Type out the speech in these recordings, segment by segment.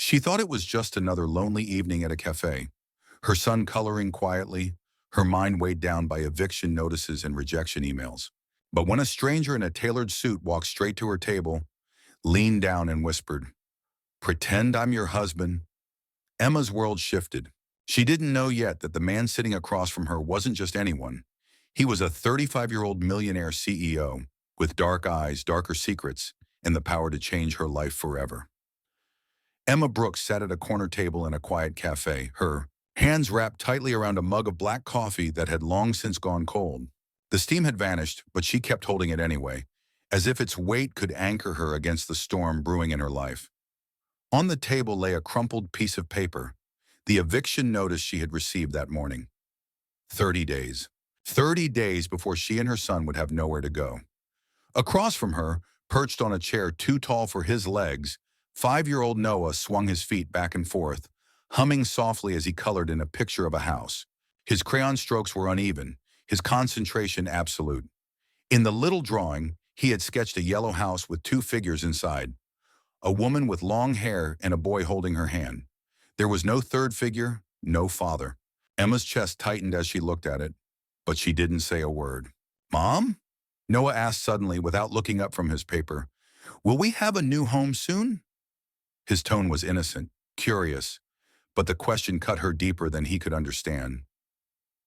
She thought it was just another lonely evening at a cafe, her son coloring quietly, her mind weighed down by eviction notices and rejection emails. But when a stranger in a tailored suit walked straight to her table, leaned down and whispered, "Pretend I'm your husband," Emma's world shifted. She didn't know yet that the man sitting across from her wasn't just anyone. He was a 35-year-old millionaire CEO with dark eyes, darker secrets, and the power to change her life forever. Emma Brooks sat at a corner table in a quiet cafe, her hands wrapped tightly around a mug of black coffee that had long since gone cold. The steam had vanished, but she kept holding it anyway, as if its weight could anchor her against the storm brewing in her life. On the table lay a crumpled piece of paper, the eviction notice she had received that morning. 30 days. 30 days before she and her son would have nowhere to go. Across from her, perched on a chair too tall for his legs, 5-year-old Noah swung his feet back and forth, humming softly as he colored in a picture of a house. His crayon strokes were uneven, his concentration absolute. In the little drawing, he had sketched a yellow house with two figures inside, a woman with long hair and a boy holding her hand. There was no third figure, no father. Emma's chest tightened as she looked at it, but she didn't say a word. "Mom?" Noah asked suddenly without looking up from his paper. "Will we have a new home soon?" His tone was innocent, curious, but the question cut her deeper than he could understand.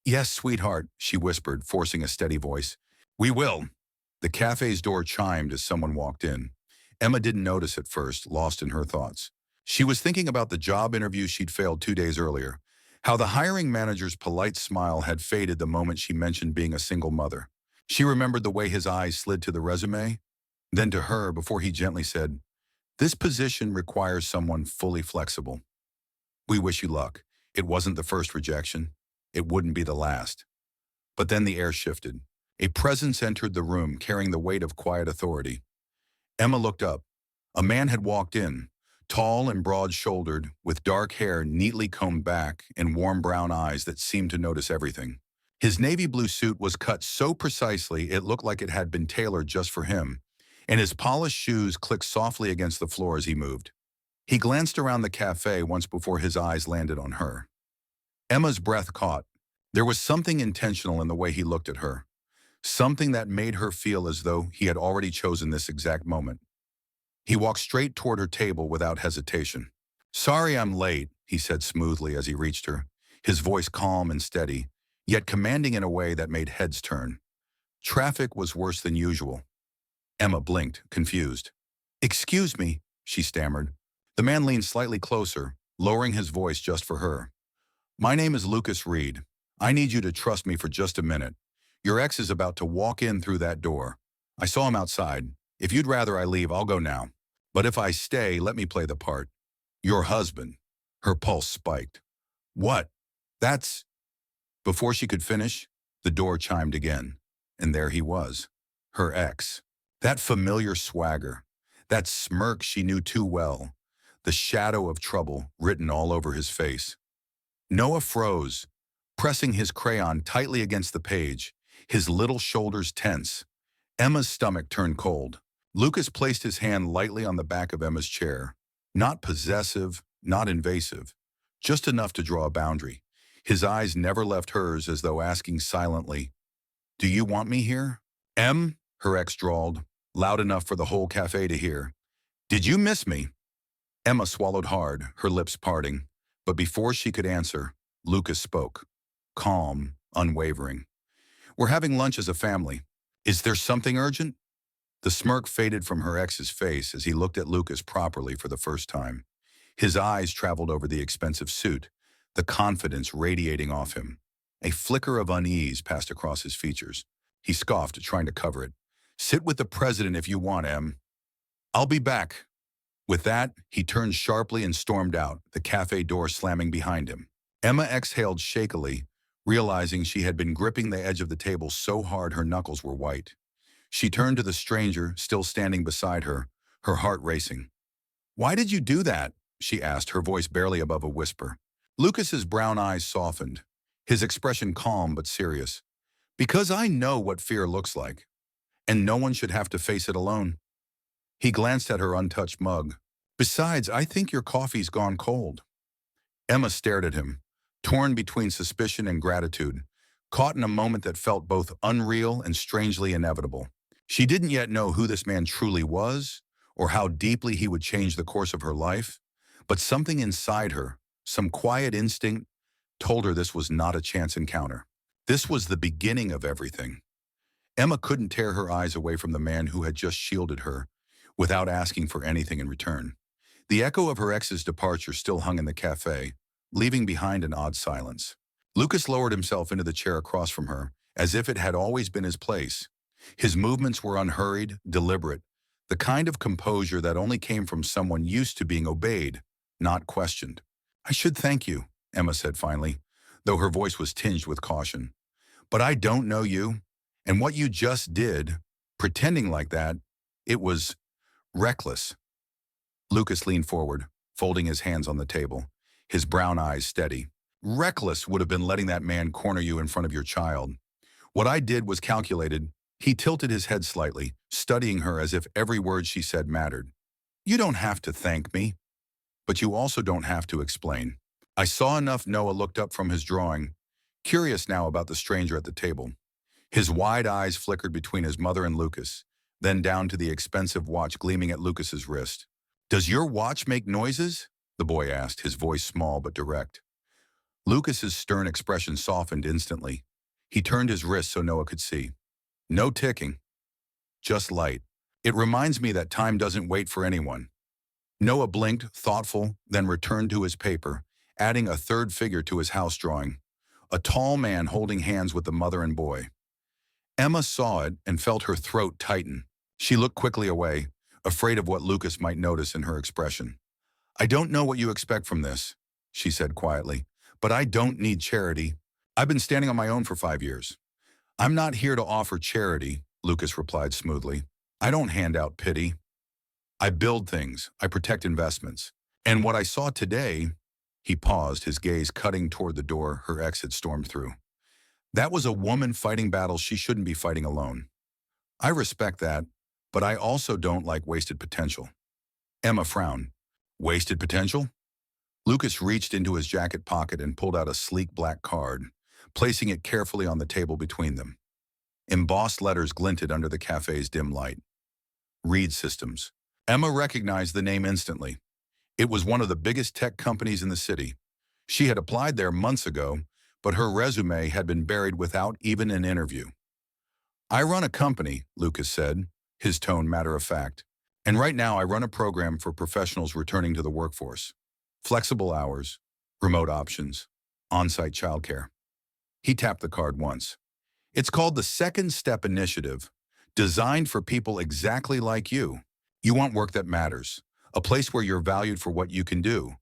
"Yes, sweetheart," she whispered, forcing a steady voice. "We will." The cafe's door chimed as someone walked in. Emma didn't notice at first, lost in her thoughts. She was thinking about the job interview she'd failed 2 days earlier, how the hiring manager's polite smile had faded the moment she mentioned being a single mother. She remembered the way his eyes slid to the resume, then to her before he gently said, "This position requires someone fully flexible. We wish you luck." It wasn't the first rejection. It wouldn't be the last. But then the air shifted. A presence entered the room carrying the weight of quiet authority. Emma looked up. A man had walked in, tall and broad-shouldered, with dark hair neatly combed back and warm brown eyes that seemed to notice everything. His navy blue suit was cut so precisely it looked like it had been tailored just for him, and his polished shoes clicked softly against the floor as he moved. He glanced around the cafe once before his eyes landed on her. Emma's breath caught. There was something intentional in the way he looked at her, something that made her feel as though he had already chosen this exact moment. He walked straight toward her table without hesitation. "Sorry I'm late," he said smoothly as he reached her, his voice calm and steady, yet commanding in a way that made heads turn. "Traffic was worse than usual." Emma blinked, confused. "Excuse me," she stammered. The man leaned slightly closer, lowering his voice just for her. "My name is Lucas Reed. I need you to trust me for just a minute. Your ex is about to walk in through that door. I saw him outside. If you'd rather I leave, I'll go now. But if I stay, let me play the part. Your husband." Her pulse spiked. "What? That's—" Before she could finish, the door chimed again, and there he was, her ex. That familiar swagger, that smirk she knew too well, the shadow of trouble written all over his face. Noah froze, pressing his crayon tightly against the page, his little shoulders tense. Emma's stomach turned cold. Lucas placed his hand lightly on the back of Emma's chair, not possessive, not invasive, just enough to draw a boundary. His eyes never left hers as though asking silently, "Do you want me here?" "Em," her ex drawled, loud enough for the whole cafe to hear. "Did you miss me?" Emma swallowed hard, her lips parting, but before she could answer, Lucas spoke, calm, unwavering. "We're having lunch as a family. Is there something urgent?" The smirk faded from her ex's face as he looked at Lucas properly for the first time. His eyes traveled over the expensive suit, the confidence radiating off him. A flicker of unease passed across his features. He scoffed, trying to cover it. "Sit with the president if you want, Em. I'll be back." With that, he turned sharply and stormed out, the cafe door slamming behind him. Emma exhaled shakily, realizing she had been gripping the edge of the table so hard her knuckles were white. She turned to the stranger, still standing beside her, her heart racing. "Why did you do that?" she asked, her voice barely above a whisper. Lucas's brown eyes softened, his expression calm but serious. "Because I know what fear looks like, and no one should have to face it alone." He glanced at her untouched mug. Besides, I think your coffee's gone cold. Emma stared at him, torn between suspicion and gratitude, caught in a moment that felt both unreal and strangely inevitable. She didn't yet know who this man truly was, or how deeply he would change the course of her life, but something inside her, some quiet instinct, told her this was not a chance encounter. This was the beginning of everything. Emma couldn't tear her eyes away from the man who had just shielded her without asking for anything in return. The echo of her ex's departure still hung in the cafe, leaving behind an odd silence. Lucas lowered himself into the chair across from her, as if it had always been his place. His movements were unhurried, deliberate, the kind of composure that only came from someone used to being obeyed, not questioned. "I should thank you," Emma said finally, though her voice was tinged with caution. "But I don't know you, and what you just did, pretending like that, it was reckless." Lucas leaned forward, folding his hands on the table, his brown eyes steady. "Reckless would have been letting that man corner you in front of your child. What I did was calculated." He tilted his head slightly, studying her as if every word she said mattered. "You don't have to thank me, but you also don't have to explain." I saw enough. Noah looked up from his drawing, curious now about the stranger at the table. His wide eyes flickered between his mother and Lucas, then down to the expensive watch gleaming at Lucas's wrist. "Does your watch make noises?" the boy asked, his voice small but direct. Lucas's stern expression softened instantly. He turned his wrist so Noah could see. "No ticking, just light. It reminds me that time doesn't wait for anyone." Noah blinked, thoughtful, then returned to his paper, adding a third figure to his house drawing, a tall man holding hands with the mother and boy. Emma saw it and felt her throat tighten. She looked quickly away, afraid of what Lucas might notice in her expression. "I don't know what you expect from this," she said quietly, "but I don't need charity. I've been standing on my own for 5 years." "I'm not here to offer charity," Lucas replied smoothly. "I don't hand out pity. I build things. I protect investments. And what I saw today," he paused, his gaze cutting toward the door her ex had stormed through. "That was a woman fighting battles she shouldn't be fighting alone. I respect that, but I also don't like wasted potential." Emma frowned. "Wasted potential?" Lucas reached into his jacket pocket and pulled out a sleek black card, placing it carefully on the table between them. Embossed letters glinted under the cafe's dim light. Reed Systems. Emma recognized the name instantly. It was one of the biggest tech companies in the city. She had applied there months ago, but her resume had been buried without even an interview. "I run a company," Lucas said, his tone matter-of-fact. "And right now I run a program for professionals returning to the workforce. Flexible hours, remote options, on-site childcare." He tapped the card once. "It's called the Second Step Initiative, designed for people exactly like you. You want work that matters, a place where you're valued for what you can do,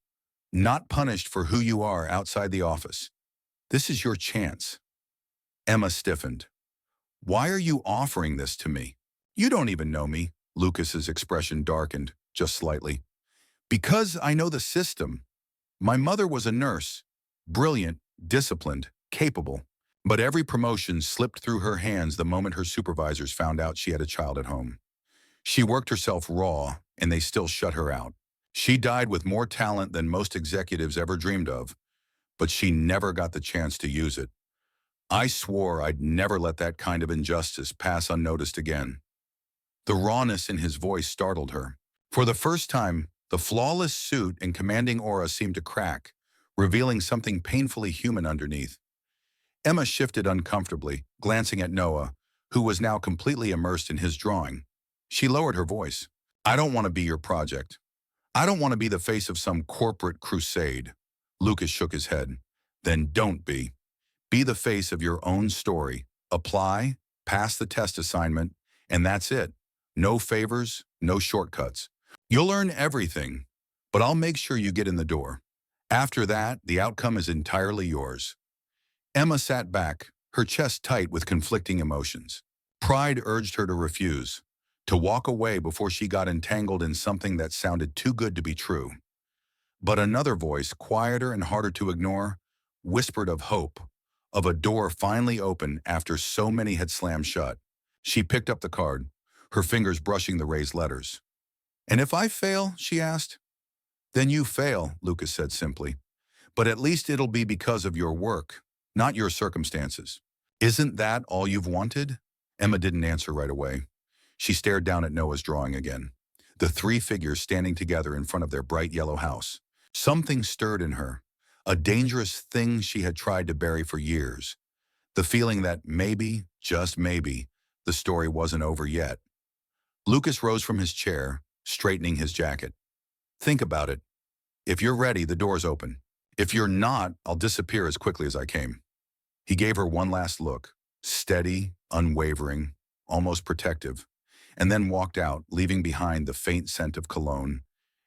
not punished for who you are outside the office. This is your chance." Emma stiffened. "Why are you offering this to me? You don't even know me." Lucas's expression darkened, just slightly. "Because I know the system. My mother was a nurse, brilliant, disciplined, capable. But every promotion slipped through her hands the moment her supervisors found out she had a child at home. She worked herself raw, and they still shut her out. She died with more talent than most executives ever dreamed of, but she never got the chance to use it. I swore I'd never let that kind of injustice pass unnoticed again." The rawness in his voice startled her. For the first time, the flawless suit and commanding aura seemed to crack, revealing something painfully human underneath. Emma shifted uncomfortably, glancing at Noah, who was now completely immersed in his drawing. She lowered her voice. "I don't want to be your project. I don't want to be the face of some corporate crusade." Lucas shook his head. "Then don't be. Be the face of your own story. Apply, pass the test assignment, and that's it. No favors, no shortcuts. You'll earn everything, but I'll make sure you get in the door. After that, the outcome is entirely yours." Emma sat back, her chest tight with conflicting emotions. Pride urged her to refuse, to walk away before she got entangled in something that sounded too good to be true. But another voice, quieter and harder to ignore, whispered of hope, of a door finally open after so many had slammed shut. She picked up the card, her fingers brushing the raised letters. "And if I fail?" she asked. Then you fail, Lucas said simply. But at least it'll be because of your work, not your circumstances. Isn't that all you've wanted? Emma didn't answer right away. She stared down at Noah's drawing again. The three figures standing together in front of their bright yellow house. Something stirred in her, a dangerous thing she had tried to bury for years. The feeling that maybe, just maybe, the story wasn't over yet. Lucas rose from his chair, straightening his jacket. Think about it. If you're ready, the door's open. If you're not, I'll disappear as quickly as I came. He gave her one last look, steady, unwavering, almost protective, and then walked out, leaving behind the faint scent of cologne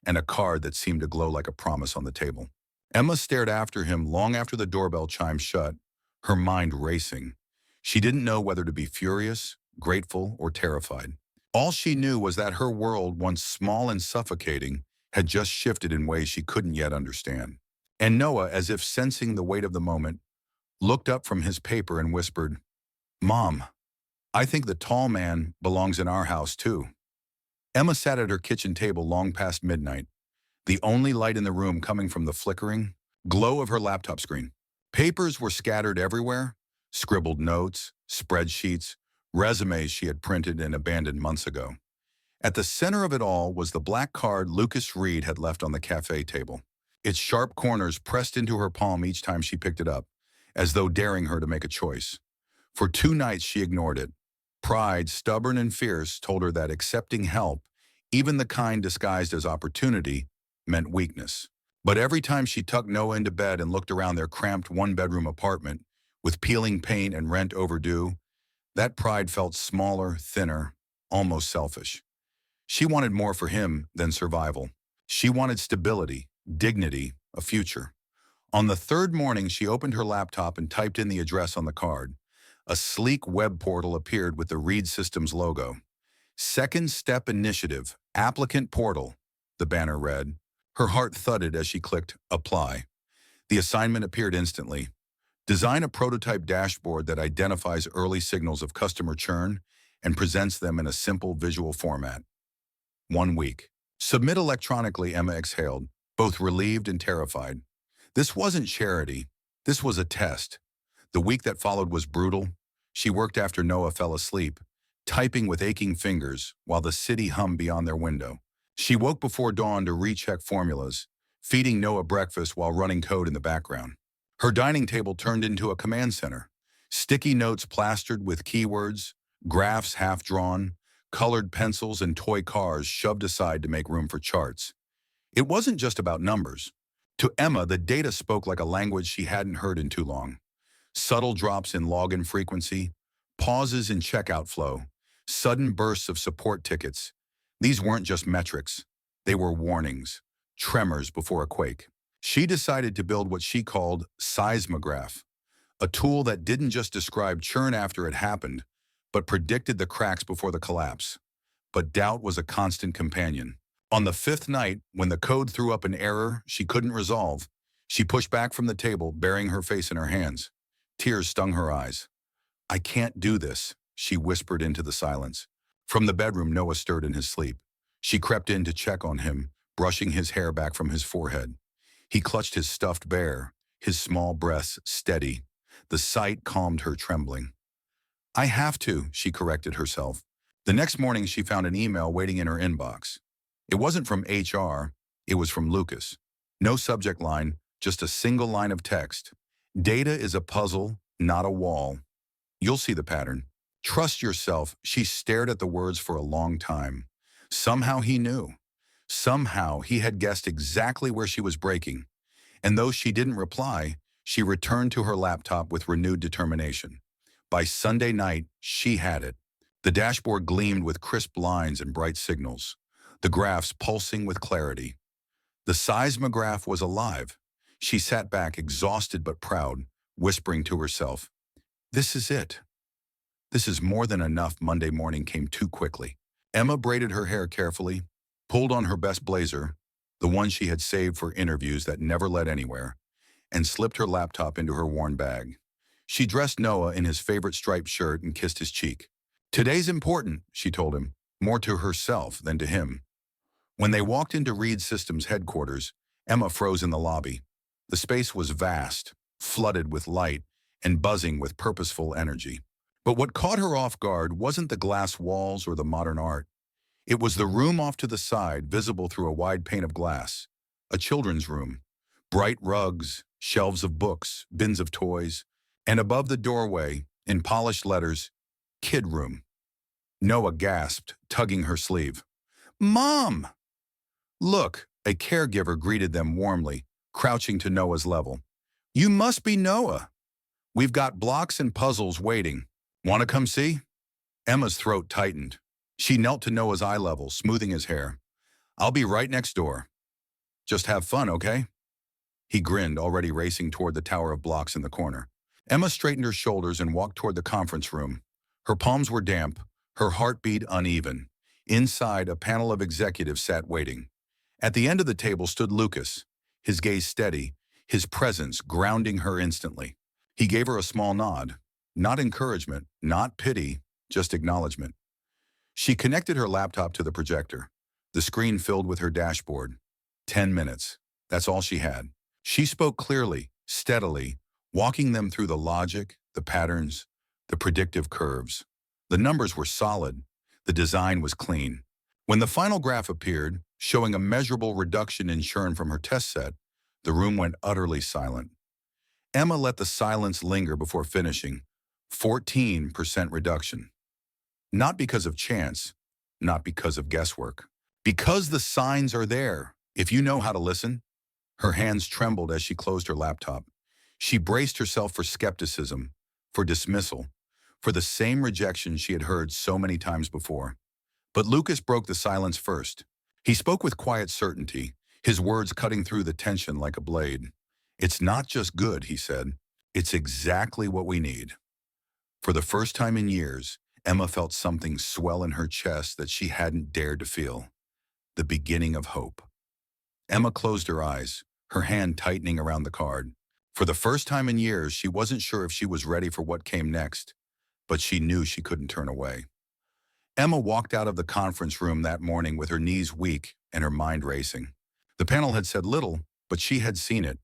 and a card that seemed to glow like a promise on the table. Emma stared after him long after the doorbell chimed shut, her mind racing. She didn't know whether to be furious, grateful, or terrified. All she knew was that her world, once small and suffocating, had just shifted in ways she couldn't yet understand. And Noah, as if sensing the weight of the moment, looked up from his paper and whispered, "Mom, I think the tall man belongs in our house too." Emma sat at her kitchen table long past midnight, the only light in the room coming from the flickering glow of her laptop screen. Papers were scattered everywhere, scribbled notes, spreadsheets, resumes she had printed and abandoned months ago. At the center of it all was the black card Lucas Reed had left on the cafe table, its sharp corners pressed into her palm each time she picked it up, as though daring her to make a choice. For 2 nights she ignored it. Pride, stubborn and fierce, told her that accepting help, even the kind disguised as opportunity, meant weakness. But every time she tucked Noah into bed and looked around their cramped one-bedroom apartment, with peeling paint and rent overdue, that pride felt smaller, thinner, almost selfish. She wanted more for him than survival. She wanted stability, dignity, a future. On the third morning, she opened her laptop and typed in the address on the card. A sleek web portal appeared with the Reed Systems logo. "Second Step Initiative, Applicant Portal," the banner read. Her heart thudded as she clicked Apply. The assignment appeared instantly. Design a prototype dashboard that identifies early signals of customer churn and presents them in a simple visual format. 1 week. Submit electronically, Emma exhaled, both relieved and terrified. This wasn't charity. This was a test. The week that followed was brutal. She worked after Noah fell asleep, typing with aching fingers while the city hummed beyond their window. She woke before dawn to recheck formulas, feeding Noah breakfast while running code in the background. Her dining table turned into a command center. Sticky notes plastered with keywords, graphs half-drawn, colored pencils and toy cars shoved aside to make room for charts. It wasn't just about numbers. To Emma, the data spoke like a language she hadn't heard in too long. Subtle drops in login frequency, pauses in checkout flow, sudden bursts of support tickets. These weren't just metrics. They were warnings, tremors before a quake. She decided to build what she called seismograph, a tool that didn't just describe churn after it happened, but predicted the cracks before the collapse. But doubt was a constant companion. On the 5th night, when the code threw up an error she couldn't resolve, she pushed back from the table, burying her face in her hands. Tears stung her eyes. "I can't do this," she whispered into the silence. From the bedroom, Noah stirred in his sleep. She crept in to check on him, brushing his hair back from his forehead. He clutched his stuffed bear, his small breaths steady. The sight calmed her, trembling. "I have to," she corrected herself. The next morning, she found an email waiting in her inbox. It wasn't from HR, it was from Lucas. No subject line, just a single line of text. "Data is a puzzle, not a wall. You'll see the pattern. Trust yourself." She stared at the words for a long time. Somehow he knew. Somehow he had guessed exactly where she was breaking. And though she didn't reply, she returned to her laptop with renewed determination. By Sunday night, she had it. The dashboard gleamed with crisp lines and bright signals, the graphs pulsing with clarity. The seismograph was alive. She sat back, exhausted but proud, whispering to herself, "This is it." This is more than enough. Monday morning came too quickly. Emma braided her hair carefully, pulled on her best blazer, the one she had saved for interviews that never led anywhere, and slipped her laptop into her worn bag. She dressed Noah in his favorite striped shirt and kissed his cheek. "Today's important," she told him, more to herself than to him. When they walked into Reed Systems headquarters, Emma froze in the lobby. The space was vast, flooded with light, and buzzing with purposeful energy. But what caught her off guard wasn't the glass walls or the modern art. It was the room off to the side, visible through a wide pane of glass. A children's room. Bright rugs, shelves of books, bins of toys, and above the doorway, in polished letters, "Kid Room." Noah gasped, tugging her sleeve. "Mom!" "Look," a caregiver greeted them warmly, crouching to Noah's level. "You must be Noah. We've got blocks and puzzles waiting. Want to come see?" Emma's throat tightened. She knelt to Noah's eye level, smoothing his hair. "I'll be right next door. Just have fun, okay?" He grinned, already racing toward the tower of blocks in the corner. Emma straightened her shoulders and walked toward the conference room. Her palms were damp, her heartbeat uneven. Inside, a panel of executives sat waiting. At the end of the table stood Lucas, his gaze steady, his presence grounding her instantly. He gave her a small nod. Not encouragement, not pity, just acknowledgement. She connected her laptop to the projector. The screen filled with her dashboard. 10 minutes. That's all she had. She spoke clearly, steadily, walking them through the logic, the patterns, the predictive curves. The numbers were solid. The design was clean. When the final graph appeared, showing a measurable reduction in churn from her test set, the room went utterly silent. Emma let the silence linger before finishing. 14% reduction. Not because of chance, not because of guesswork. Because the signs are there, if you know how to listen. Her hands trembled as she closed her laptop. She braced herself for skepticism, for dismissal, for the same rejection she had heard so many times before. But Lucas broke the silence first. He spoke with quiet certainty, his words cutting through the tension like a blade. "It's not just good," he said. "It's exactly what we need." For the first time in years, Emma felt something swell in her chest that she hadn't dared to feel. The beginning of hope. Emma closed her eyes, her hand tightening around the card. For the first time in years, she wasn't sure if she was ready for what came next, but she knew she couldn't turn away. Emma walked out of the conference room that morning with her knees weak and her mind racing. The panel had said little, but she had seen it.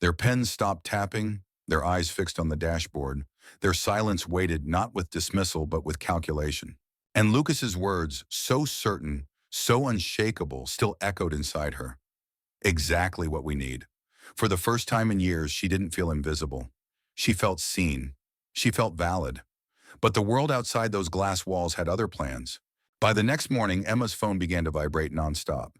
Their pens stopped tapping, their eyes fixed on the dashboard. Their silence waited not with dismissal but with calculation. And Lucas's words, so certain, so unshakable, still echoed inside her. Exactly what we need. For the first time in years, she didn't feel invisible. She felt seen. She felt valid. But the world outside those glass walls had other plans. By the next morning, Emma's phone began to vibrate nonstop.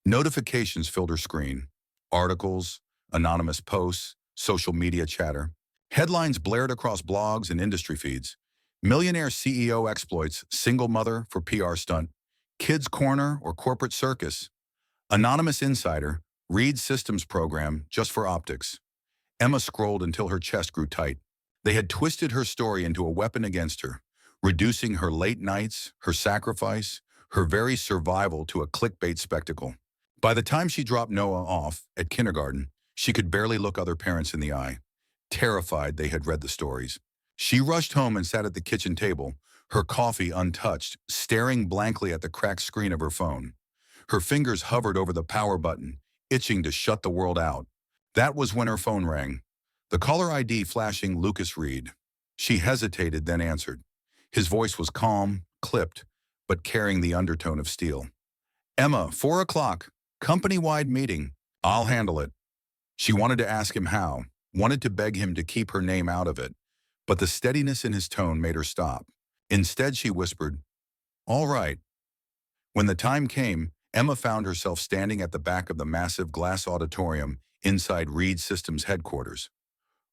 Notifications filled her screen. Articles, anonymous posts, social media chatter. Headlines blared across blogs and industry feeds. Millionaire CEO exploits, single mother for PR stunt, kids corner or corporate circus. Anonymous insider, read systems program just for optics. Emma scrolled until her chest grew tight. They had twisted her story into a weapon against her, reducing her late nights, her sacrifice, her very survival to a clickbait spectacle. By the time she dropped Noah off at kindergarten, she could barely look other parents in the eye. Terrified they had read the stories. She rushed home and sat at the kitchen table, her coffee untouched, staring blankly at the cracked screen of her phone. Her fingers hovered over the power button, itching to shut the world out. That was when her phone rang. The caller ID flashing Lucas Reed. She hesitated, then answered. His voice was calm, clipped, but carrying the undertone of steel. "Emma, 4 o'clock, company-wide meeting. I'll handle it." She wanted to ask him how, wanted to beg him to keep her name out of it, but the steadiness in his tone made her stop. Instead, she whispered, "All right." When the time came, Emma found herself standing at the back of the massive glass auditorium inside Reed Systems headquarters.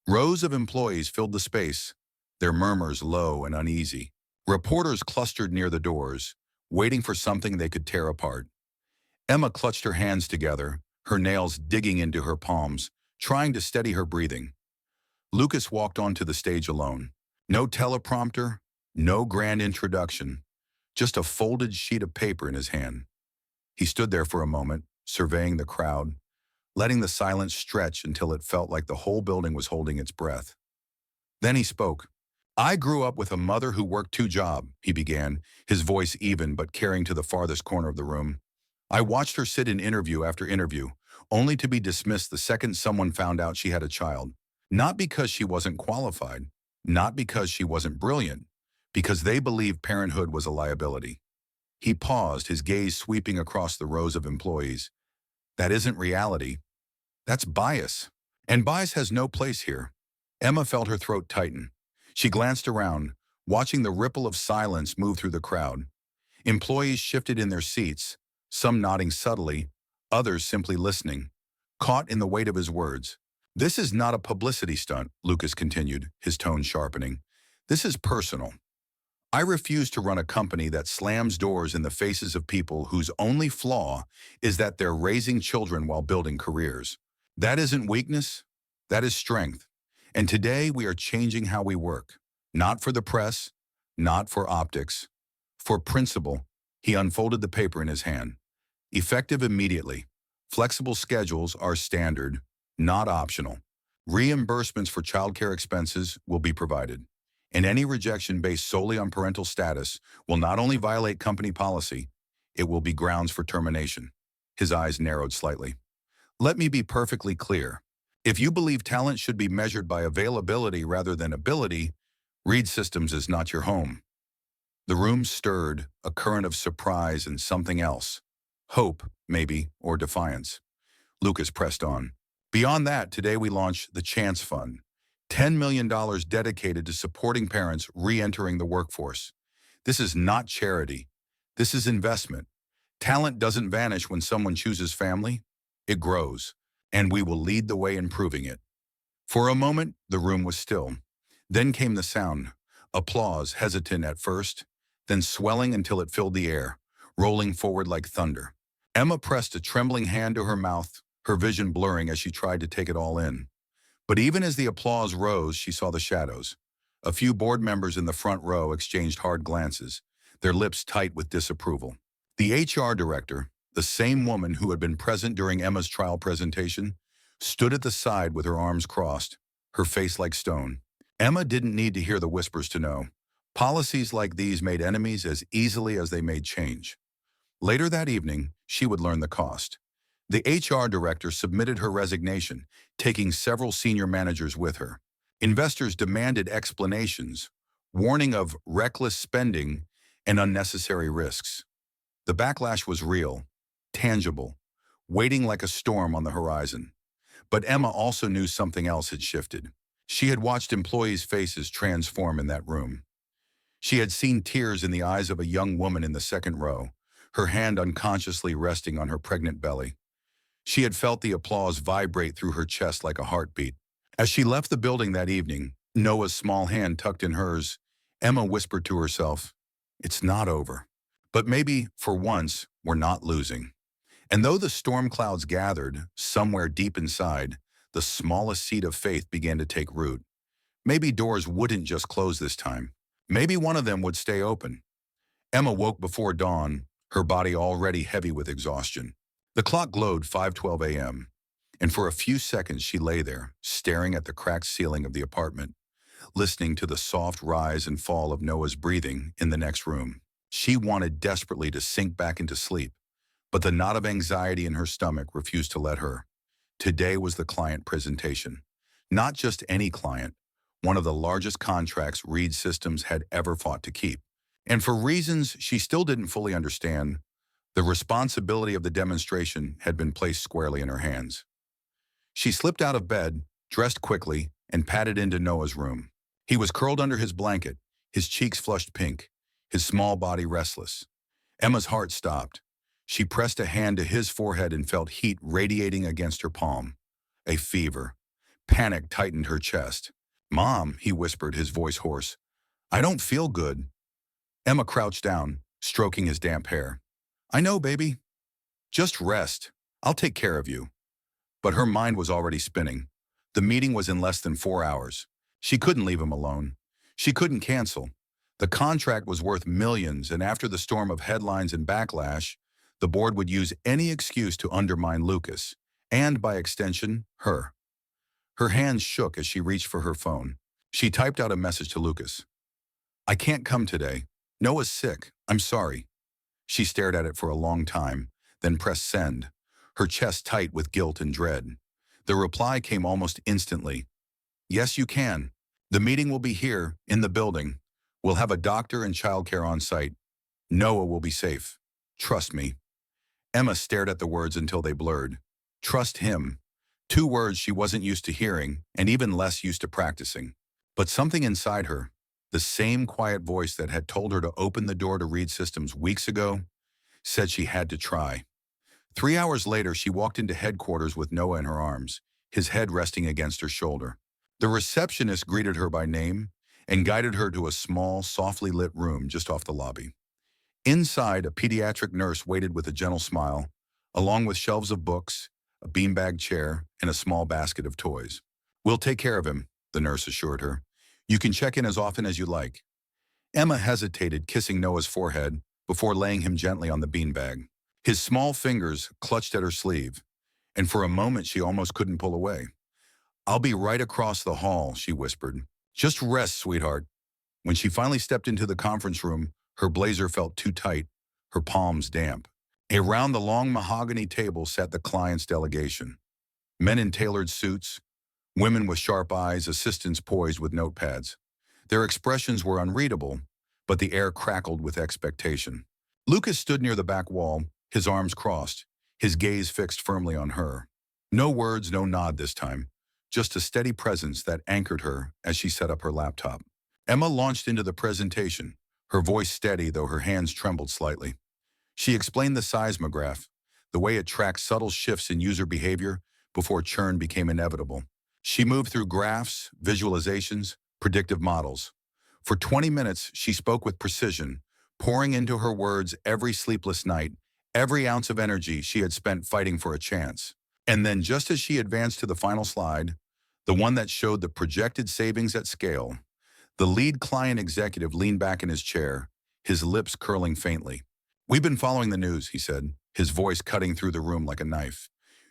Rows of employees filled the space, their murmurs low and uneasy. Reporters clustered near the doors, waiting for something they could tear apart. Emma clutched her hands together, her nails digging into her palms, trying to steady her breathing. Lucas walked onto the stage alone. No teleprompter, no grand introduction, just a folded sheet of paper in his hand. He stood there for a moment, surveying the crowd, letting the silence stretch until it felt like the whole building was holding its breath. Then he spoke. "I grew up with a mother who worked 2 jobs, he began, his voice even but carrying to the farthest corner of the room. I watched her sit in interview after interview, only to be dismissed the second someone found out she had a child. Not because she wasn't qualified, not because she wasn't brilliant, because they believed parenthood was a liability. He paused, his gaze sweeping across the rows of employees. That isn't reality. That's bias. And bias has no place here. Emma felt her throat tighten. She glanced around, watching the ripple of silence move through the crowd. Employees shifted in their seats, some nodding subtly, others simply listening, caught in the weight of his words. This is not a publicity stunt, Lucas continued, his tone sharpening. This is personal. I refuse to run a company that slams doors in the faces of people whose only flaw is that they're raising children while building careers. That isn't weakness, that is strength. And today we are changing how we work. Not for the press, not for optics. For principle, he unfolded the paper in his hand. Effective immediately. Flexible schedules are standard, not optional. Reimbursements for childcare expenses will be provided. And any rejection based solely on parental status will not only violate company policy, it will be grounds for termination. His eyes narrowed slightly. Let me be perfectly clear. If you believe talent should be measured by availability rather than ability, Reed Systems is not your home. The room stirred, a current of surprise and something else. Hope, maybe, or defiance. Lucas pressed on. Beyond that, today we launch the Chance Fund, $10 million dedicated to supporting parents re-entering the workforce. This is not charity. This is investment. Talent doesn't vanish when someone chooses family. It grows, and we will lead the way in proving it. For a moment, the room was still. Then came the sound, applause, hesitant at first, then swelling until it filled the air, rolling forward like thunder. Emma pressed a trembling hand to her mouth, her vision blurring as she tried to take it all in. But even as the applause rose, she saw the shadows. A few board members in the front row exchanged hard glances, their lips tight with disapproval. The HR director, the same woman who had been present during Emma's trial presentation, stood at the side with her arms crossed, her face like stone. Emma didn't need to hear the whispers to know. Policies like these made enemies as easily as they made change. Later that evening, she would learn the cost. The HR director submitted her resignation, taking several senior managers with her. Investors demanded explanations, warning of reckless spending and unnecessary risks. The backlash was real, tangible, waiting like a storm on the horizon. But Emma also knew something else had shifted. She had watched employees' faces transform in that room. She had seen tears in the eyes of a young woman in the second row, her hand unconsciously resting on her pregnant belly. She had felt the applause vibrate through her chest like a heartbeat. As she left the building that evening, Noah's small hand tucked in hers, Emma whispered to herself, "It's not over. But maybe, for once, we're not losing." And though the storm clouds gathered, somewhere deep inside, the smallest seed of faith began to take root. Maybe doors wouldn't just close this time. Maybe one of them would stay open. Emma woke before dawn, her body already heavy with exhaustion. The clock glowed 5:12 a.m., and for a few seconds she lay there, staring at the cracked ceiling of the apartment, listening to the soft rise and fall of Noah's breathing in the next room. She wanted desperately to sink back into sleep, but the knot of anxiety in her stomach refused to let her. Today was the client presentation. Not just any client, one of the largest contracts Reed Systems had ever fought to keep. And for reasons she still didn't fully understand, the responsibility of the demonstration had been placed squarely in her hands. She slipped out of bed, dressed quickly, and padded into Noah's room. He was curled under his blanket, his cheeks flushed pink, his small body restless. Emma's heart stopped. She pressed a hand to his forehead and felt heat radiating against her palm. A fever. Panic tightened her chest. "Mom," he whispered, his voice hoarse. "I don't feel good." Emma crouched down, stroking his damp hair. "I know, baby. Just rest. I'll take care of you." But her mind was already spinning. The meeting was in less than 4 hours. She couldn't leave him alone. She couldn't cancel. The contract was worth millions, and after the storm of headlines and backlash, the board would use any excuse to undermine Lucas, and by extension, her. Her hands shook as she reached for her phone. She typed out a message to Lucas. "I can't come today. Noah's sick. I'm sorry." She stared at it for a long time, then pressed send. her chest tight with guilt and dread. The reply came almost instantly. Yes, you can. The meeting will be here, in the building. We'll have a doctor and childcare on site. Noah will be safe. Trust me. Emma stared at the words until they blurred. Trust him. Two words she wasn't used to hearing, and even less used to practicing. But something inside her, the same quiet voice that had told her to open the door to Reed Systems weeks ago, said she had to try. 3 hours later, she walked into headquarters with Noah in her arms, his head resting against her shoulder. The receptionist greeted her by name and guided her to a small, softly lit room just off the lobby. Inside, a pediatric nurse waited with a gentle smile, along with shelves of books, a beanbag chair, and a small basket of toys. We'll take care of him, the nurse assured her. You can check in as often as you like. Emma hesitated, kissing Noah's forehead before laying him gently on the beanbag. His small fingers clutched at her sleeve, and for a moment she almost couldn't pull away. I'll be right across the hall, she whispered. Just rest, sweetheart. When she finally stepped into the conference room, her blazer felt too tight, her palms damp. Around the long mahogany table sat the client's delegation. Men in tailored suits, women with sharp eyes, assistants poised with notepads. Their expressions were unreadable, but the air crackled with expectation. Lucas stood near the back wall, his arms crossed, his gaze fixed firmly on her. No words, no nod this time, just a steady presence that anchored her as she set up her laptop. Emma launched into the presentation, her voice steady though her hands trembled slightly. She explained the seismograph, the way it tracked subtle shifts in user behavior before churn became inevitable. She moved through graphs, visualizations, predictive models. For 20 minutes, she spoke with precision, pouring into her words every sleepless night, every ounce of energy she had spent fighting for a chance. And then just as she advanced to the final slide, the one that showed the projected savings at scale, the lead client executive leaned back in his chair, his lips curling faintly. We've been following the news, he said, his voice cutting through the room like a knife.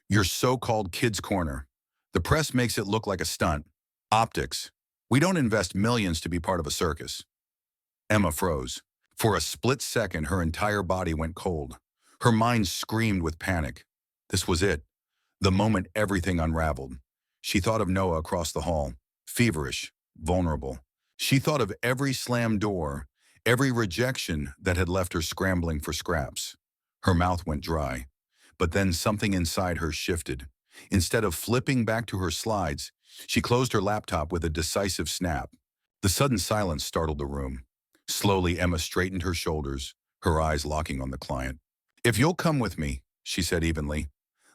Your so-called kids' corner. The press makes it look like a stunt. Optics. We don't invest millions to be part of a circus. Emma froze. For a split second, her entire body went cold. Her mind screamed with panic. This was it. The moment everything unraveled. She thought of Noah across the hall, feverish, vulnerable. She thought of every slammed door, every rejection that had left her scrambling for scraps. Her mouth went dry. But then something inside her shifted. Instead of flipping back to her slides, she closed her laptop with a decisive snap. The sudden silence startled the room. Slowly, Emma straightened her shoulders, her eyes locking on the client. If you'll come with me, she said evenly,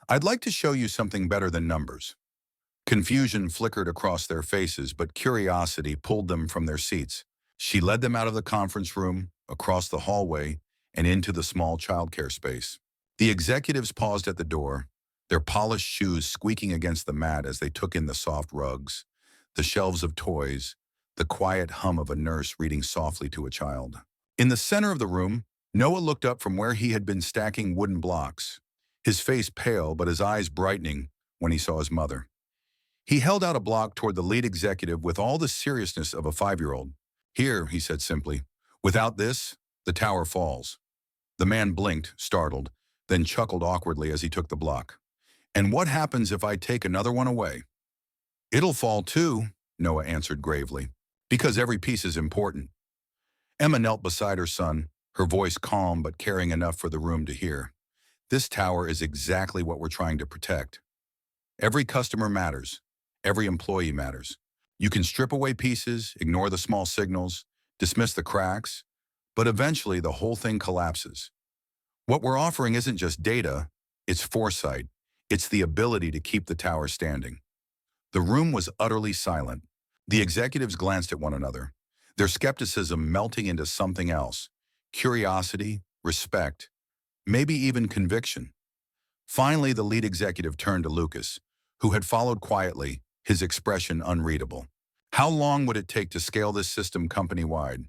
I'd like to show you something better than numbers. Confusion flickered across their faces, but curiosity pulled them from their seats. She led them out of the conference room, across the hallway, and into the small childcare space. The executives paused at the door, their polished shoes squeaking against the mat as they took in the soft rugs, the shelves of toys, the quiet hum of a nurse reading softly to a child. In the center of the room, Noah looked up from where he had been stacking wooden blocks, his face pale but his eyes brightening when he saw his mother. He held out a block toward the lead executive with all the seriousness of a 5-year-old. Here, he said simply, without this, the tower falls. The man blinked, startled, then chuckled awkwardly as he took the block. And what happens if I take another one away? It'll fall too, Noah answered gravely, because every piece is important. Emma knelt beside her son, her voice calm but caring enough for the room to hear. This tower is exactly what we're trying to protect. Every customer matters. Every employee matters. You can strip away pieces, ignore the small signals, dismiss the cracks, but eventually the whole thing collapses. What we're offering isn't just data, it's foresight. It's the ability to keep the tower standing. The room was utterly silent. The executives glanced at one another, their skepticism melting into something else, curiosity, respect, maybe even conviction. Finally, the lead executive turned to Lucas, who had followed quietly, his expression unreadable. How long would it take to scale this system company-wide?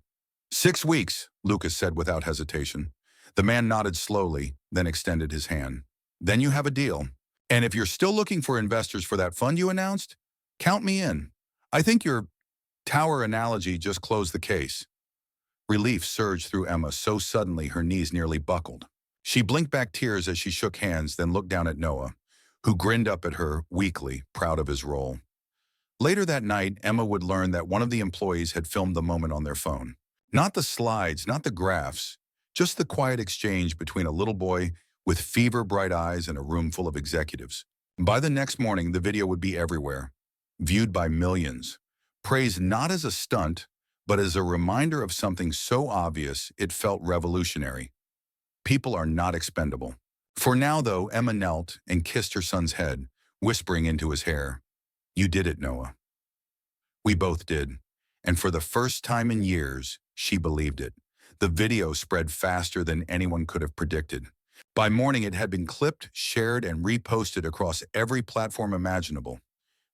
6 weeks, Lucas said without hesitation. The man nodded slowly, then extended his hand. Then you have a deal. And if you're still looking for investors for that fund you announced, count me in. I think your tower analogy just closed the case. Relief surged through Emma so suddenly her knees nearly buckled. She blinked back tears as she shook hands, then looked down at Noah, who grinned up at her weakly, proud of his role. Later that night, Emma would learn that one of the employees had filmed the moment on their phone. Not the slides, not the graphs, just the quiet exchange between a little boy with fever-bright eyes and a room full of executives. By the next morning, the video would be everywhere, viewed by millions, praised not as a stunt, but as a reminder of something so obvious it felt revolutionary. People are not expendable. For now, though, Emma knelt and kissed her son's head, whispering into his hair, "You did it, Noah." We both did. And for the first time in years, she believed it. The video spread faster than anyone could have predicted. By morning, it had been clipped, shared, and reposted across every platform imaginable.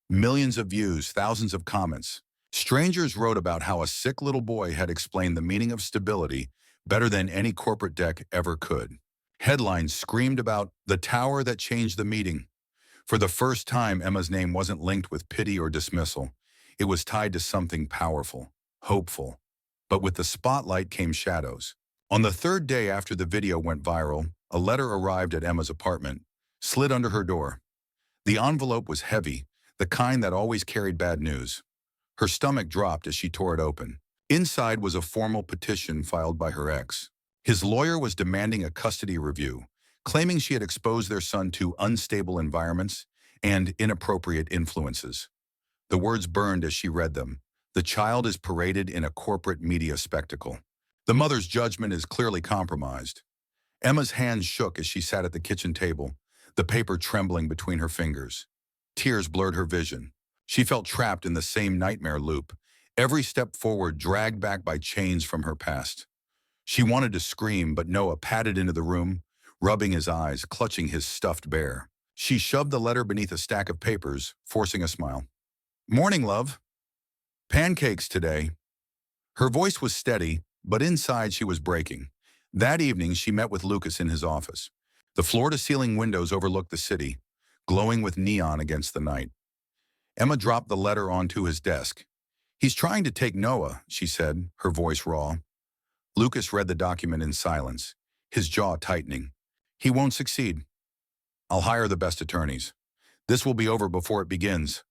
Millions of views, thousands of comments. Strangers wrote about how a sick little boy had explained the meaning of stability better than any corporate deck ever could. Headlines screamed about the tower that changed the meeting. For the first time, Emma's name wasn't linked with pity or dismissal. It was tied to something powerful, hopeful. But with the spotlight came shadows. On the third day after the video went viral, a letter arrived at Emma's apartment, slid under her door. The envelope was heavy, the kind that always carried bad news. Her stomach dropped as she tore it open. Inside was a formal petition filed by her ex. His lawyer was demanding a custody review, claiming she had exposed their son to unstable environments and inappropriate influences. The words burned as she read them. The child is paraded in a corporate media spectacle. The mother's judgment is clearly compromised. Emma's hands shook as she sat at the kitchen table, the paper trembling between her fingers. Tears blurred her vision. She felt trapped in the same nightmare loop, every step forward dragged back by chains from her past. She wanted to scream, but Noah padded into the room, rubbing his eyes, clutching his stuffed bear. She shoved the letter beneath a stack of papers, forcing a smile. "Morning, love. Pancakes today." Her voice was steady, but inside she was breaking. That evening, she met with Lucas in his office. The floor-to-ceiling windows overlooked the city, glowing with neon against the night. Emma dropped the letter onto his desk. "He's trying to take Noah," she said, her voice raw. Lucas read the document in silence, his jaw tightening. "He won't succeed. I'll hire the best attorneys. This will be over before it begins."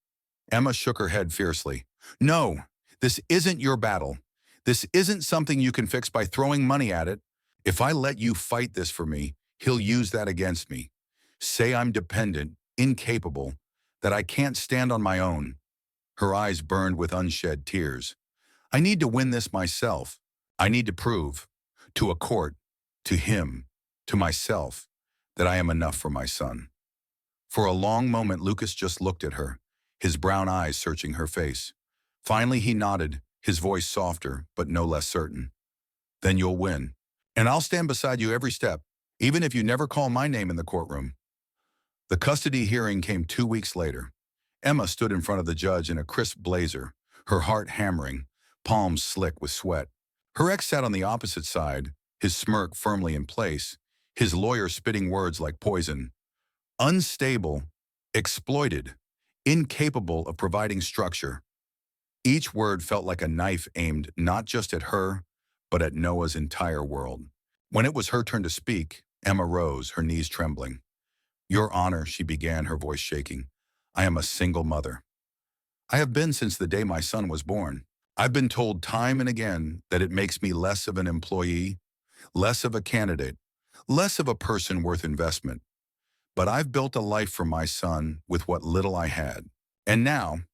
Emma shook her head fiercely. "No, this isn't your battle. This isn't something you can fix by throwing money at it. If I let you fight this for me, he'll use that against me. Say I'm dependent, incapable, that I can't stand on my own." Her eyes burned with unshed tears. "I need to win this myself. I need to prove, to a court, to him, to myself, that I am enough for my son." For a long moment, Lucas just looked at her, his brown eyes searching her face. Finally, he nodded, his voice softer, but no less certain. "Then you'll win. And I'll stand beside you every step, even if you never call my name in the courtroom." The custody hearing came 2 weeks later. Emma stood in front of the judge in a crisp blazer, her heart hammering, palms slick with sweat. Her ex sat on the opposite side, his smirk firmly in place, his lawyer spitting words like poison. Unstable, exploited, incapable of providing structure. Each word felt like a knife aimed not just at her, but at Noah's entire world. When it was her turn to speak, Emma rose, her knees trembling. "Your Honor," she began, her voice shaking, "I am a single mother. I have been since the day my son was born. I've been told time and again that it makes me less of an employee, less of a candidate, less of a person worth investment. But I've built a life for my son with what little I had. And now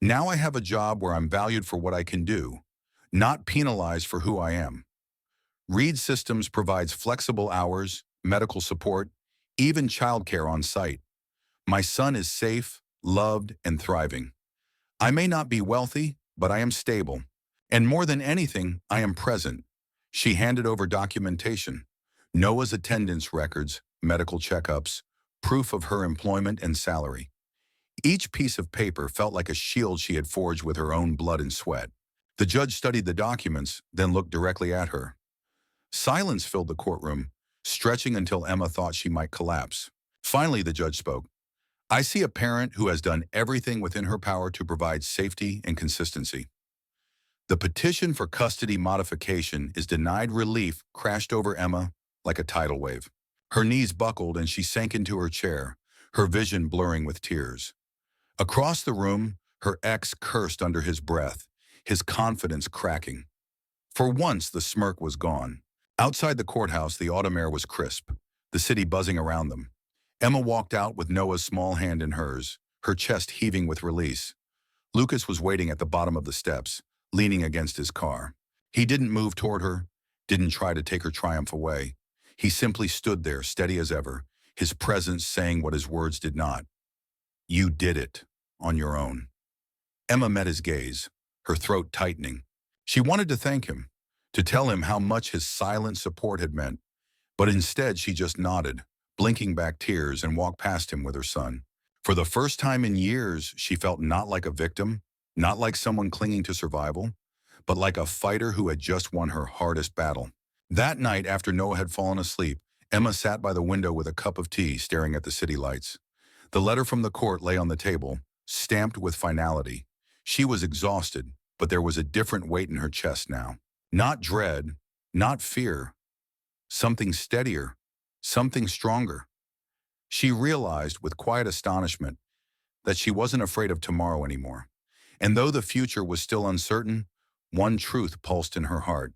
I have a job where I'm valued for what I can do, not penalized for who I am. Reed Systems provides flexible hours, medical support, even childcare on site. My son is safe, loved, and thriving. I may not be wealthy, but I am stable. And more than anything, I am present." She handed over documentation, Noah's attendance records, medical checkups, proof of her employment and salary. Each piece of paper felt like a shield she had forged with her own blood and sweat. The judge studied the documents, then looked directly at her. Silence filled the courtroom, stretching until Emma thought she might collapse. Finally, the judge spoke. "I see a parent who has done everything within her power to provide safety and consistency. The petition for custody modification is denied." Relief crashed over Emma like a tidal wave. Her knees buckled and she sank into her chair, her vision blurring with tears. Across the room, her ex cursed under his breath, his confidence cracking. For once, the smirk was gone. Outside the courthouse, the autumn air was crisp, the city buzzing around them. Emma walked out with Noah's small hand in hers, her chest heaving with release. Lucas was waiting at the bottom of the steps, leaning against his car. He didn't move toward her, didn't try to take her triumph away. He simply stood there, steady as ever, his presence saying what his words did not. You did it, on your own. Emma met his gaze, her throat tightening. She wanted to thank him, to tell him how much his silent support had meant, but instead she just nodded, blinking back tears, and walked past him with her son. For the first time in years, she felt not like a victim, not like someone clinging to survival, but like a fighter who had just won her hardest battle. That night, after Noah had fallen asleep, Emma sat by the window with a cup of tea, staring at the city lights. The letter from the court lay on the table, stamped with finality. She was exhausted, but there was a different weight in her chest now. Not dread, not fear. Something steadier, something stronger. She realized with quiet astonishment that she wasn't afraid of tomorrow anymore. And though the future was still uncertain, one truth pulsed in her heart.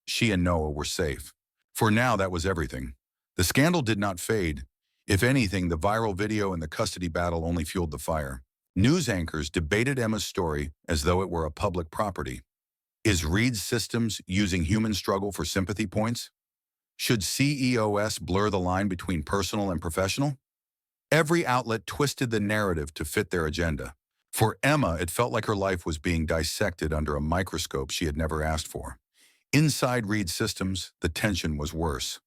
She and Noah were safe. For now, that was everything. The scandal did not fade. If anything, the viral video and the custody battle only fueled the fire. News anchors debated Emma's story as though it were a public property. Is Reed's systems using human struggle for sympathy points? Should CEOS blur the line between personal and professional? Every outlet twisted the narrative to fit their agenda. For Emma, it felt like her life was being dissected under a microscope she had never asked for. Inside Reed's systems, the tension was worse.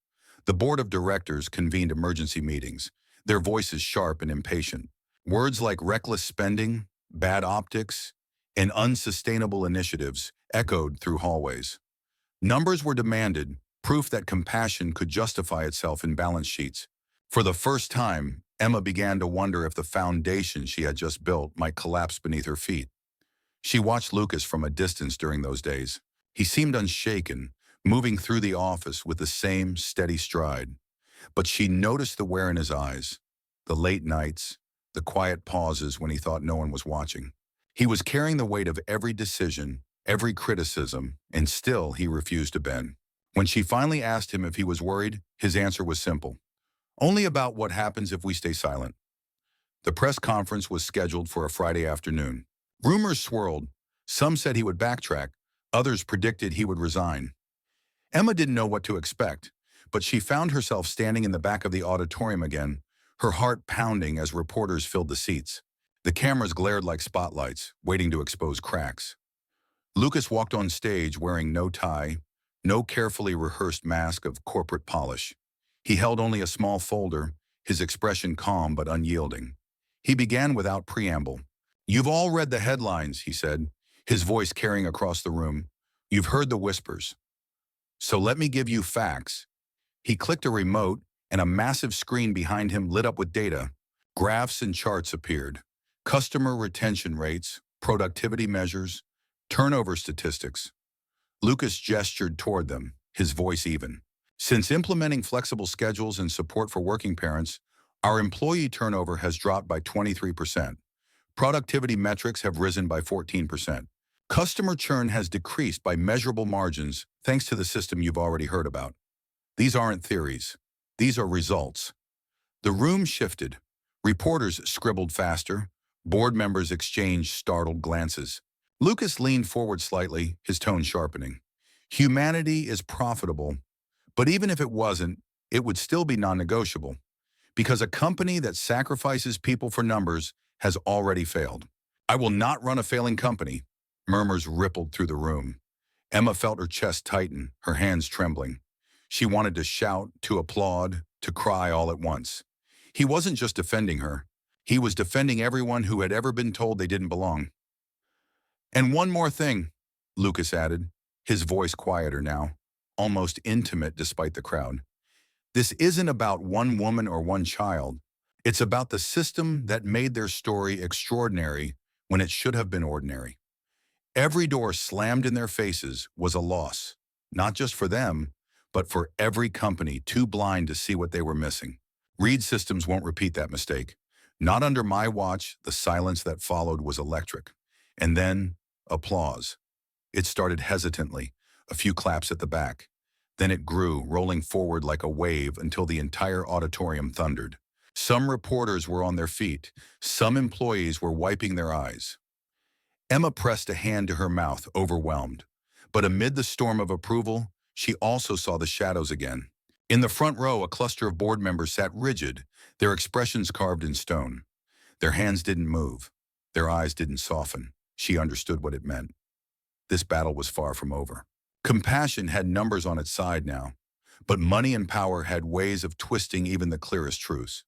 The board of directors convened emergency meetings, their voices sharp and impatient. Words like reckless spending, bad optics, and unsustainable initiatives echoed through hallways. Numbers were demanded, proof that compassion could justify itself in balance sheets. For the first time, Emma began to wonder if the foundation she had just built might collapse beneath her feet. She watched Lucas from a distance during those days. He seemed unshaken, moving through the office with the same steady stride. But she noticed the wear in his eyes, the late nights, the quiet pauses when he thought no one was watching. He was carrying the weight of every decision, every criticism, and still he refused to bend. When she finally asked him if he was worried, his answer was simple. Only about what happens if we stay silent. The press conference was scheduled for a Friday afternoon. Rumors swirled. Some said he would backtrack. Others predicted he would resign. Emma didn't know what to expect, but she found herself standing in the back of the auditorium again, her heart pounding as reporters filled the seats. The cameras glared like spotlights, waiting to expose cracks. Lucas walked on stage wearing no tie, no carefully rehearsed mask of corporate polish. He held only a small folder, his expression calm but unyielding. He began without preamble. You've all read the headlines, he said, his voice carrying across the room. You've heard the whispers. So let me give you facts. He clicked a remote, and a massive screen behind him lit up with data. Graphs and charts appeared. Customer retention rates, productivity measures, turnover statistics. Lucas gestured toward them, his voice even. Since implementing flexible schedules and support for working parents, our employee turnover has dropped by 23%. Productivity metrics have risen by 14%. Customer churn has decreased by measurable margins thanks to the system you've already heard about. These aren't theories. These are results. The room shifted. Reporters scribbled faster. Board members exchanged startled glances. Lucas leaned forward slightly, his tone sharpening. Humanity is profitable, but even if it wasn't, it would still be non-negotiable. Because a company that sacrifices people for numbers has already failed. I will not run a failing company. Murmurs rippled through the room. Emma felt her chest tighten, her hands trembling. She wanted to shout, to applaud, to cry all at once. He wasn't just defending her. He was defending everyone who had ever been told they didn't belong. And one more thing, Lucas added, his voice quieter now, almost intimate despite the crowd. This isn't about one woman or one child. It's about the system that made their story extraordinary when it should have been ordinary. Every door slammed in their faces was a loss, not just for them, but for every company too blind to see what they were missing. Reed Systems won't repeat that mistake. Not under my watch. The silence that followed was electric. And then, applause. It started hesitantly, a few claps at the back. Then it grew, rolling forward like a wave until the entire auditorium thundered. Some reporters were on their feet. Some employees were wiping their eyes. Emma pressed a hand to her mouth, overwhelmed. But amid the storm of approval, she also saw the shadows again. In the front row, a cluster of board members sat rigid, their expressions carved in stone. Their hands didn't move. Their eyes didn't soften. She understood what it meant. This battle was far from over. Compassion had numbers on its side now, but money and power had ways of twisting even the clearest truths.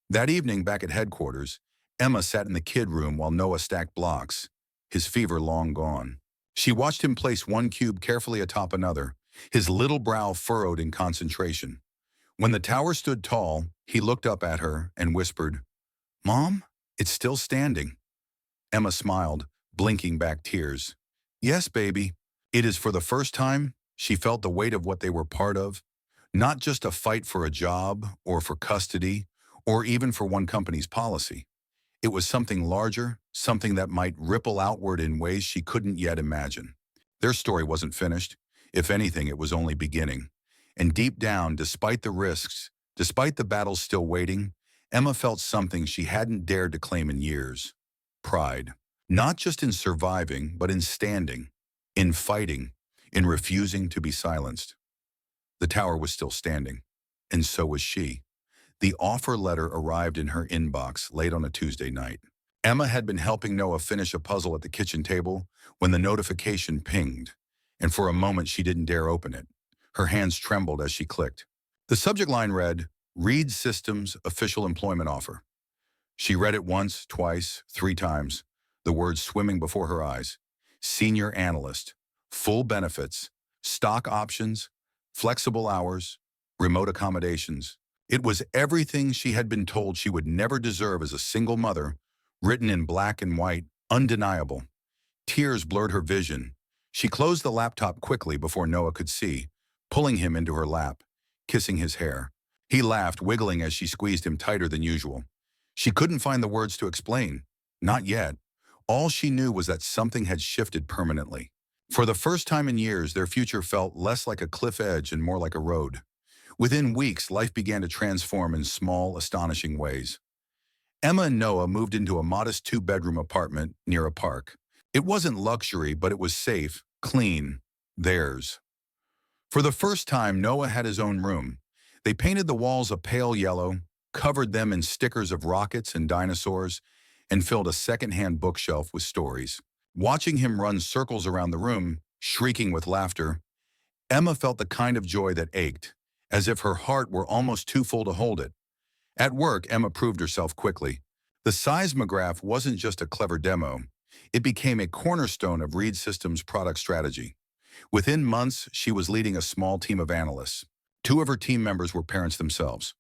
That evening, back at headquarters, Emma sat in the kid room while Noah stacked blocks, his fever long gone. She watched him place one cube carefully atop another, his little brow furrowed in concentration. When the tower stood tall, he looked up at her and whispered, "Mom, it's still standing." Emma smiled, blinking back tears. "Yes, baby." It is for the first time she felt the weight of what they were part of, not just a fight for a job or for custody or even for one company's policy. It was something larger, something that might ripple outward in ways she couldn't yet imagine. Their story wasn't finished. If anything, it was only beginning. And deep down, despite the risks, despite the battles still waiting, Emma felt something she hadn't dared to claim in years. Pride. Not just in surviving, but in standing, in fighting, in refusing to be silenced. The tower was still standing, and so was she. The offer letter arrived in her inbox late on a Tuesday night. Emma had been helping Noah finish a puzzle at the kitchen table when the notification pinged, and for a moment she didn't dare open it. Her hands trembled as she clicked. The subject line read, "Reed Systems Official Employment Offer." She read it once, twice, 3 times, the words swimming before her eyes. Senior analyst, full benefits, stock options, flexible hours, remote accommodations. It was everything she had been told she would never deserve as a single mother, written in black and white, undeniable. Tears blurred her vision. She closed the laptop quickly before Noah could see, pulling him into her lap, kissing his hair. He laughed, wiggling as she squeezed him tighter than usual. She couldn't find the words to explain. Not yet. All she knew was that something had shifted permanently. For the first time in years, their future felt less like a cliff edge and more like a road. Within weeks, life began to transform in small, astonishing ways. Emma and Noah moved into a modest 2-bedroom apartment near a park. It wasn't luxury, but it was safe, clean, theirs. For the first time, Noah had his own room. They painted the walls a pale yellow, covered them in stickers of rockets and dinosaurs, and filled a second-hand bookshelf with stories. Watching him run circles around the room, shrieking with laughter, Emma felt the kind of joy that ached, as if her heart were almost too full to hold it. At work, Emma proved herself quickly. The seismograph wasn't just a clever demo. It became a cornerstone of Reed Systems' product strategy. Within months, she was leading a small team of analysts. 2 of her team members were parents themselves,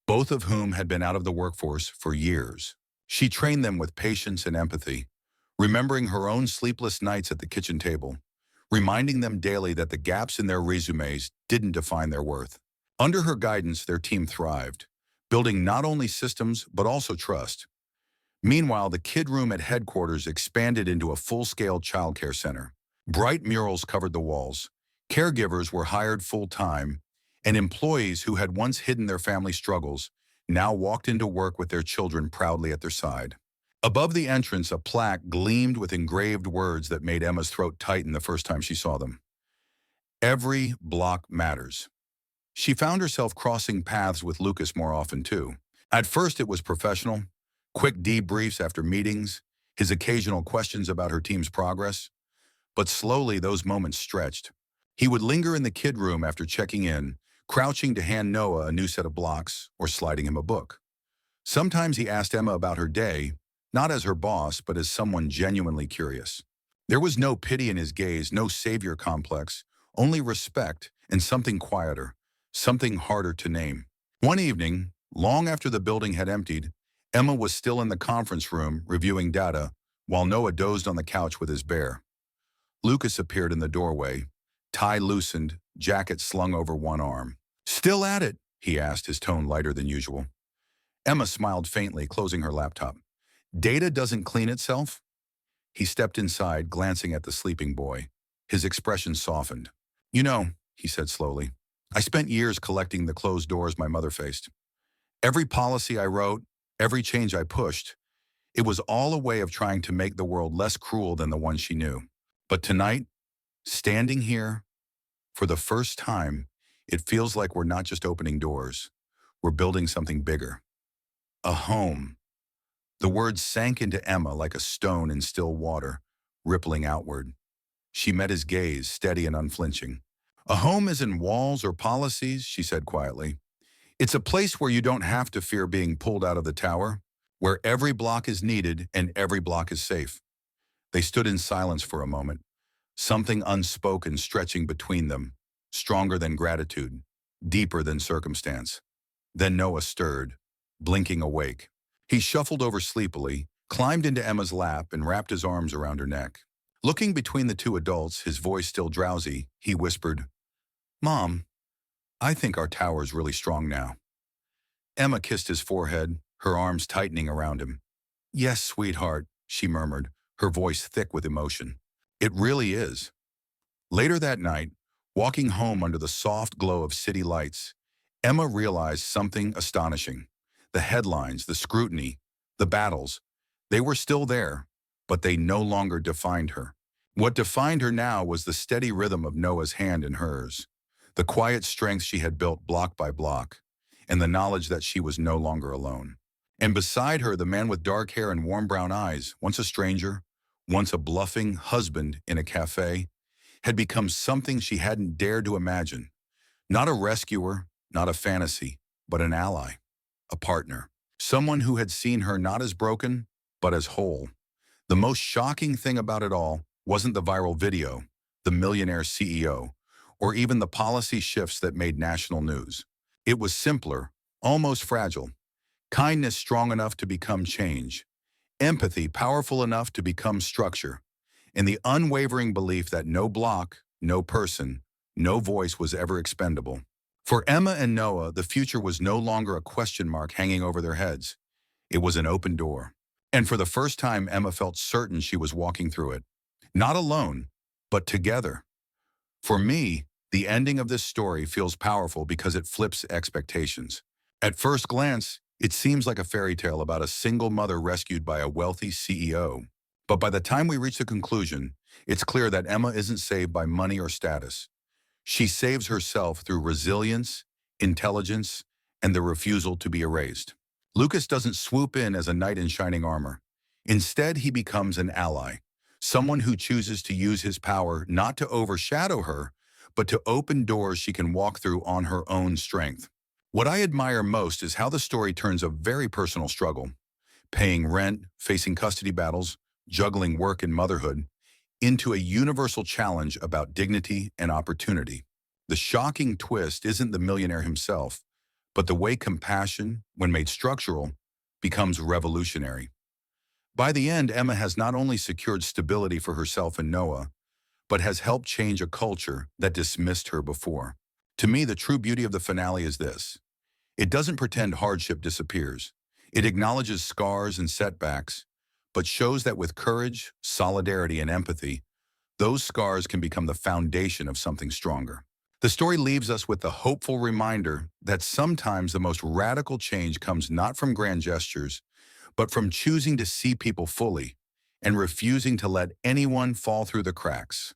both of whom had been out of the workforce for years. She trained them with patience and empathy, remembering her own sleepless nights at the kitchen table, reminding them daily that the gaps in their resumes didn't define their worth. Under her guidance, their team thrived, building not only systems but also trust. Meanwhile, the kid room at headquarters expanded into a full-scale childcare center. Bright murals covered the walls, caregivers were hired full-time, and employees who had once hidden their family struggles now walked into work with their children proudly at their side. Above the entrance, a plaque gleamed with engraved words that made Emma's throat tighten the first time she saw them. Every block matters. She found herself crossing paths with Lucas more often too. At first it was professional, quick debriefs after meetings, his occasional questions about her team's progress. But slowly those moments stretched. He would linger in the kid room after checking in, crouching to hand Noah a new set of blocks or sliding him a book. Sometimes he asked Emma about her day, not as her boss, but as someone genuinely curious. There was no pity in his gaze, no savior complex, only respect and something quieter, something harder to name. One evening, long after the building had emptied, Emma was still in the conference room reviewing data while Noah dozed on the couch with his bear. Lucas appeared in the doorway, tie loosened, jacket slung over one arm. "Still at it?" he asked, his tone lighter than usual. Emma smiled faintly, closing her laptop. "Data doesn't clean itself?" He stepped inside, glancing at the sleeping boy. His expression softened. "You know," he said slowly, "I spent years collecting the closed doors my mother faced. Every policy I wrote, every change I pushed, it was all a way of trying to make the world less cruel than the one she knew. But tonight, standing here, for the first time, it feels like we're not just opening doors. We're building something bigger. A home." The words sank into Emma like a stone in still water, rippling outward. She met his gaze, steady and unflinching. "A home isn't walls or policies," she said quietly. "It's a place where you don't have to fear being pulled out of the tower, where every block is needed and every block is safe." They stood in silence for a moment, something unspoken stretching between them, stronger than gratitude, deeper than circumstance. Then Noah stirred, blinking awake. He shuffled over sleepily, climbed into Emma's lap, and wrapped his arms around her neck. Looking between the two adults, his voice still drowsy, he whispered, "Mom, I think our tower's really strong now." Emma kissed his forehead, her arms tightening around him. "Yes, sweetheart," she murmured, her voice thick with emotion. "It really is." Later that night, walking home under the soft glow of city lights, Emma realized something astonishing. The headlines, the scrutiny, the battles, they were still there, but they no longer defined her. What defined her now was the steady rhythm of Noah's hand in hers, the quiet strength she had built block by block, and the knowledge that she was no longer alone. And beside her, the man with dark hair and warm brown eyes, once a stranger, once a bluffing husband in a cafe, had become something she hadn't dared to imagine. Not a rescuer, not a fantasy, but an ally, a partner. Someone who had seen her not as broken, but as whole. The most shocking thing about it all wasn't the viral video, the Millionaire CEO, or even the policy shifts that made national news. It was simpler, almost fragile. Kindness strong enough to become change. Empathy powerful enough to become structure. And the unwavering belief that no block, no person, no voice was ever expendable. For Emma and Noah, the future was no longer a question mark hanging over their heads. It was an open door. And for the first time, Emma felt certain she was walking through it. Not alone, but together. For me, the ending of this story feels powerful because it flips expectations. At first glance, it seems like a fairy tale about a single mother rescued by a wealthy CEO. But by the time we reach the conclusion, it's clear that Emma isn't saved by money or status. She saves herself through resilience, intelligence, and the refusal to be erased. Lucas doesn't swoop in as a knight in shining armor. Instead, he becomes an ally, someone who chooses to use his power not to overshadow her, but to open doors she can walk through on her own strength. What I admire most is how the story turns a very personal struggle, paying rent, facing custody battles, juggling work and motherhood, into a universal challenge about dignity and opportunity. The shocking twist isn't the millionaire himself, but the way compassion, when made structural, becomes revolutionary. By the end, Emma has not only secured stability for herself and Noah, but has helped change a culture that dismissed her before. To me, the true beauty of the finale is this. It doesn't pretend hardship disappears. It acknowledges scars and setbacks, but shows that with courage, solidarity, and empathy, those scars can become the foundation of something stronger. The story leaves us with the hopeful reminder that sometimes the most radical change comes not from grand gestures, but from choosing to see people fully and refusing to let anyone fall through the cracks.